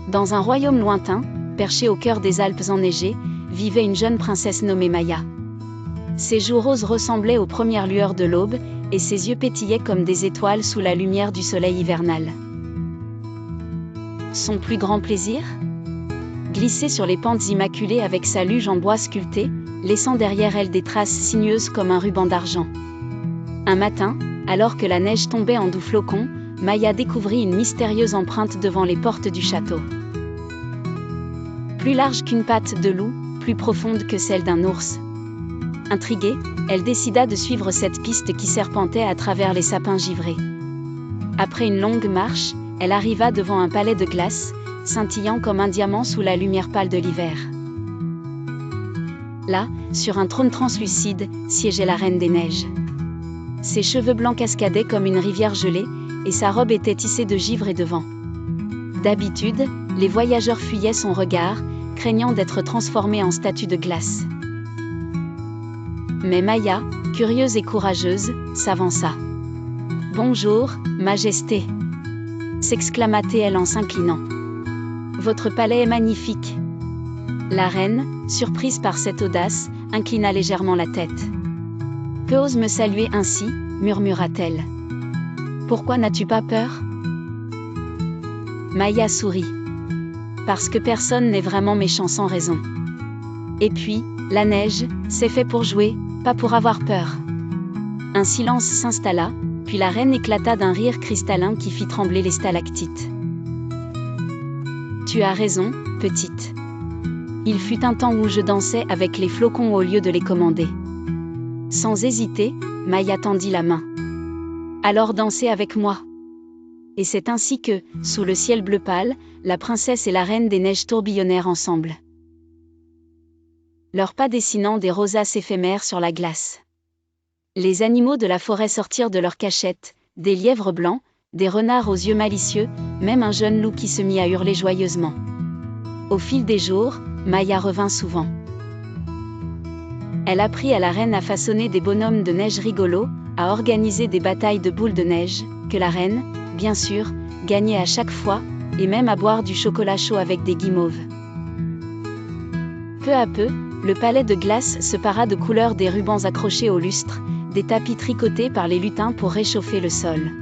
Dans un royaume lointain, perché au cœur des Alpes enneigées, vivait une jeune princesse nommée Maya. Ses joues roses ressemblaient aux premières lueurs de l'aube, et ses yeux pétillaient comme des étoiles sous la lumière du soleil hivernal. Son plus grand plaisir ? Glisser sur les pentes immaculées avec sa luge en bois sculpté, laissant derrière elle des traces sinueuses comme un ruban d'argent. Un matin, alors que la neige tombait en doux flocons, Maya découvrit une mystérieuse empreinte devant les portes du château. Plus large qu'une patte de loup, plus profonde que celle d'un ours. Intriguée, elle décida de suivre cette piste qui serpentait à travers les sapins givrés. Après une longue marche, elle arriva devant un palais de glace, scintillant comme un diamant sous la lumière pâle de l'hiver. Là, sur un trône translucide, siégeait la Reine des Neiges. Ses cheveux blancs cascadaient comme une rivière gelée, et sa robe était tissée de givre et de vent. D'habitude, les voyageurs fuyaient son regard, craignant d'être transformés en statues de glace. Mais Maya, curieuse et courageuse, s'avança. « Bonjour, Majesté !» s'exclama-t-elle en s'inclinant. « Votre palais est magnifique !» La reine, surprise par cette audace, inclina légèrement la tête. « Que ose me saluer ainsi ?» murmura-t-elle. « Pourquoi n'as-tu pas peur ?» Maya sourit. « Parce que personne n'est vraiment méchant sans raison. Et puis, la neige, c'est fait pour jouer, pas pour avoir peur. » Un silence s'installa, puis la reine éclata d'un rire cristallin qui fit trembler les stalactites. « Tu as raison, petite. Il fut un temps où je dansais avec les flocons au lieu de les commander. » Sans hésiter, Maya tendit la main. « Alors dansez avec moi. » Et c'est ainsi que, sous le ciel bleu pâle, la princesse et la reine des neiges tourbillonnèrent ensemble. Leurs pas dessinant des rosaces éphémères sur la glace. Les animaux de la forêt sortirent de leur cachette, des lièvres blancs, des renards aux yeux malicieux, même un jeune loup qui se mit à hurler joyeusement. Au fil des jours, Maya revint souvent. Elle apprit à la reine à façonner des bonhommes de neige rigolos, à organiser des batailles de boules de neige, que la reine, bien sûr, gagnait à chaque fois, et même à boire du chocolat chaud avec des guimauves. Peu à peu, le palais de glace se para de couleurs des rubans accrochés au lustre, des tapis tricotés par les lutins pour réchauffer le sol.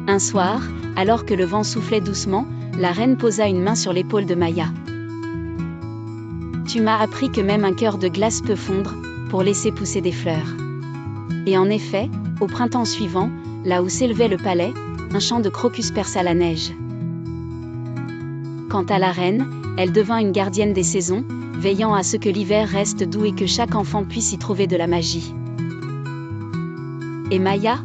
Un soir, alors que le vent soufflait doucement, la reine posa une main sur l'épaule de Maya. « Tu m'as appris que même un cœur de glace peut fondre, pour laisser pousser des fleurs. » Et en effet, au printemps suivant, là où s'élevait le palais, un champ de crocus perça la neige. Quant à la reine, elle devint une gardienne des saisons, veillant à ce que l'hiver reste doux et que chaque enfant puisse y trouver de la magie. Et Maya ?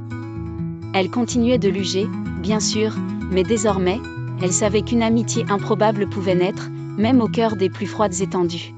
Elle continuait de luger, bien sûr, mais désormais, elle savait qu'une amitié improbable pouvait naître, même au cœur des plus froides étendues.